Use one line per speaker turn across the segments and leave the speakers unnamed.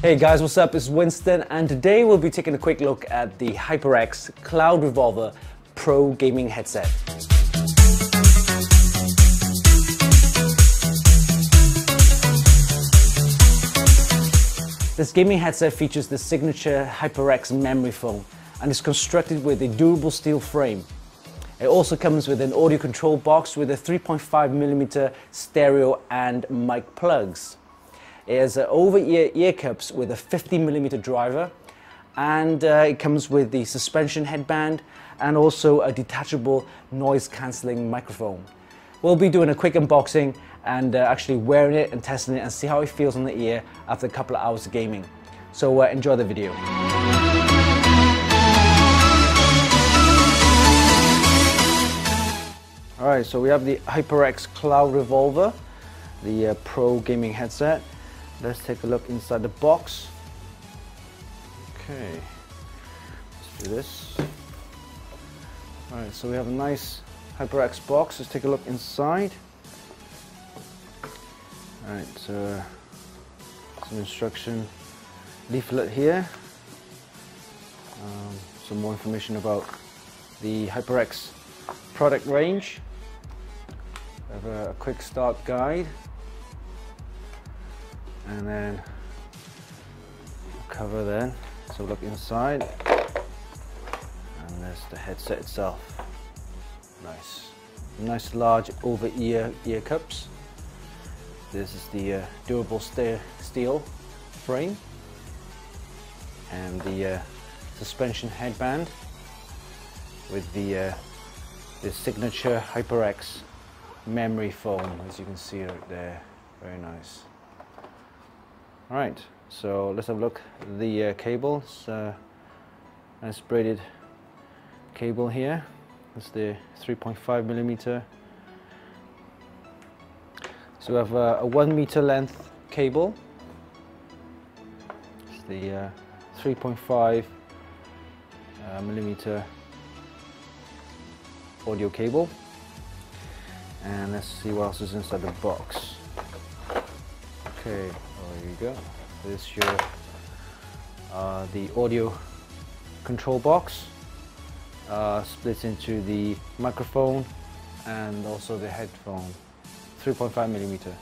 Hey guys, what's up? It's Winston, and today we'll be taking a quick look at the Hyper X Cloud Revolver Pro gaming headset. This gaming headset features the signature HyperX memory foam and is constructed with a durable steel frame. It also comes with an audio control box with a 3.5mm stereo and mic plugs. It has over-ear ear cups with a 50mm driver, and it comes with the suspension headband and also a detachable noise-cancelling microphone. We'll be doing a quick unboxing and actually wearing it and testing it and see how it feels on the ear after a couple of hours of gaming. So enjoy the video. Alright, so we have the HyperX Cloud Revolver, the Pro gaming headset. Let's take a look inside the box. Okay, let's do this. Alright, so we have a nice HyperX box. Let's take a look inside. Alright, so some instruction leaflet here. Some more information about the HyperX product range. We have a quick start guide, and then a cover then. So look inside, and there's the headset itself. Nice large over-ear ear cups. This is the durable steel frame, and the suspension headband with the signature HyperX memory foam, as you can see right there. Very nice. Alright, so let's have a look at the cable. It's a nice braided cable here. It's the 3.5mm. So we have a 1 meter length cable. It's the 3.5mm audio cable. And let's see what else is inside the box. Okay, there you go. This is your the audio control box. Splits into the microphone and also the headphone. 3.5mm.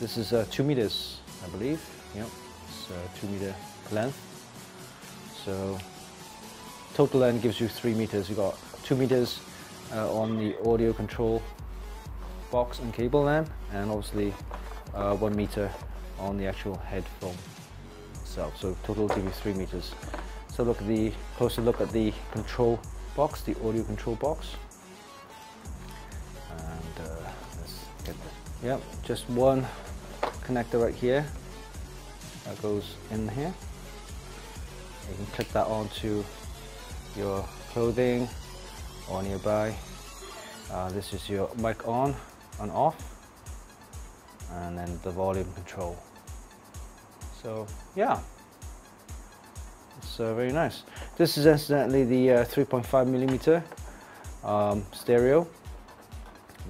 This is 2 meters, I believe. Yep, it's 2 meter length. So total length gives you 3 meters. You got 2 meters on the audio control box and cable then, and obviously 1 meter on the actual headphone itself. So total will give you 3 meters. So look at the closer look at the control box, the audio control box. And let's get the, yep, just one connector right here that goes in here. You can clip that onto your clothing or nearby. This is your mic on and off, and then the volume control. So yeah, it's very nice. This is incidentally the 3.5mm stereo.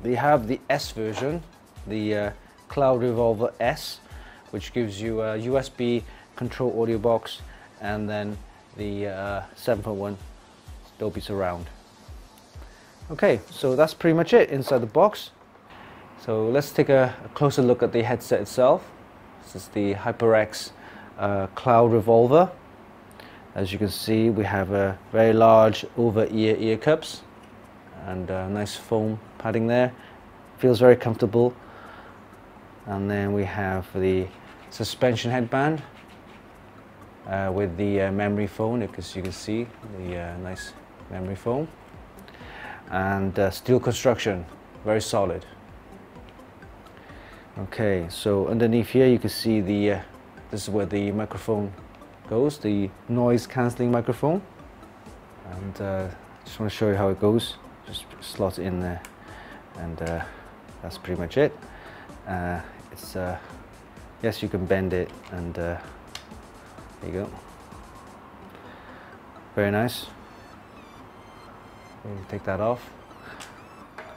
They have the S version, the Cloud Revolver S, which gives you a USB control audio box, and then the 7.1 Dolby Surround. Okay, so that's pretty much it inside the box. So let's take a closer look at the headset itself. This is the HyperX Cloud Revolver. As you can see, we have a very large over-ear ear cups and nice foam padding there. Feels very comfortable. And then we have the suspension headband with the memory foam, because you can see the nice memory foam. And steel construction, very solid. Okay, so underneath here you can see the this is where the microphone goes, the noise cancelling microphone. And just want to show you how it goes. Just slot it in there, and that's pretty much it. It's yes, you can bend it, and there you go. Very nice. Take that off.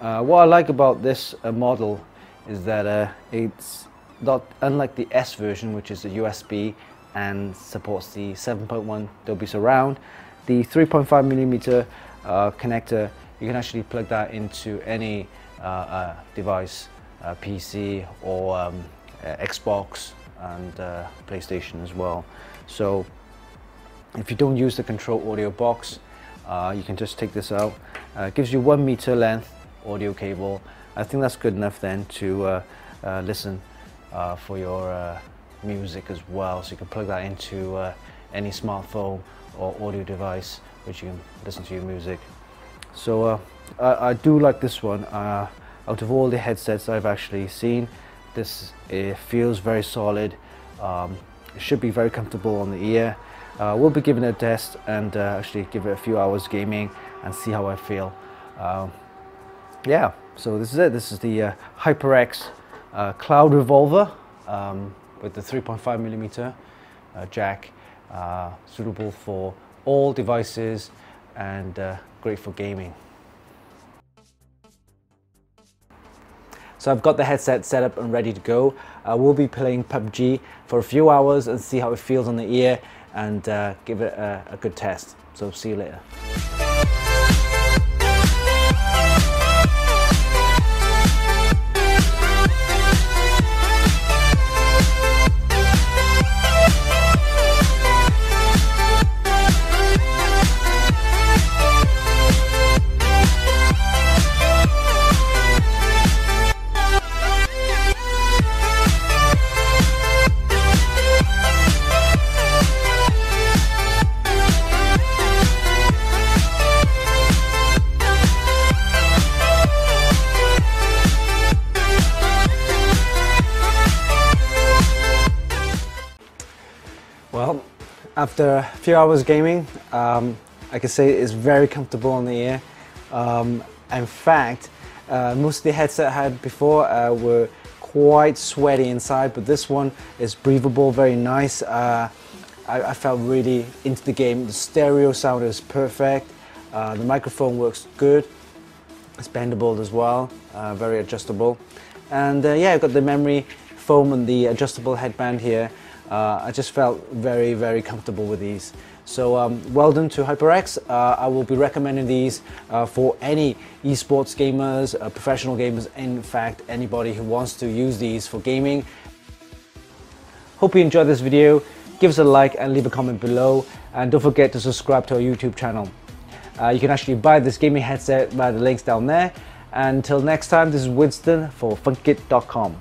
What I like about this model is that it's not unlike the S version, which is a USB and supports the 7.1 Dolby Surround. The 3.5mm connector, you can actually plug that into any device, PC or Xbox and PlayStation as well. So if you don't use the control audio box, you can just take this out. It gives you 1 meter length audio cable. I think that's good enough then to listen for your music as well. So you can plug that into any smartphone or audio device which you can listen to your music. So I do like this one. Out of all the headsets I've actually seen, it feels very solid. It should be very comfortable on the ear. We'll be giving it a test and actually give it a few hours gaming and see how I feel. Yeah, so this is it. This is the HyperX Cloud Revolver with the 3.5mm jack, suitable for all devices and great for gaming. So I've got the headset set up and ready to go. We'll be playing PUBG for a few hours and see how it feels on the ear and give it a good test. So see you later. Well, after a few hours gaming, I can say it's very comfortable on the ear. In fact, most of the headset I had before were quite sweaty inside, but this one is breathable, very nice. I felt really into the game. The stereo sound is perfect. The microphone works good. It's bendable as well, very adjustable. And yeah, I've got the memory foam and the adjustable headband here. I just felt very, very comfortable with these. So well done to HyperX. I will be recommending these for any esports gamers, professional gamers, in fact anybody who wants to use these for gaming. Hope you enjoyed this video. Give us a like and leave a comment below, and don't forget to subscribe to our YouTube channel. You can actually buy this gaming headset via the links down there. And until next time, this is Winston for Funkykit.com.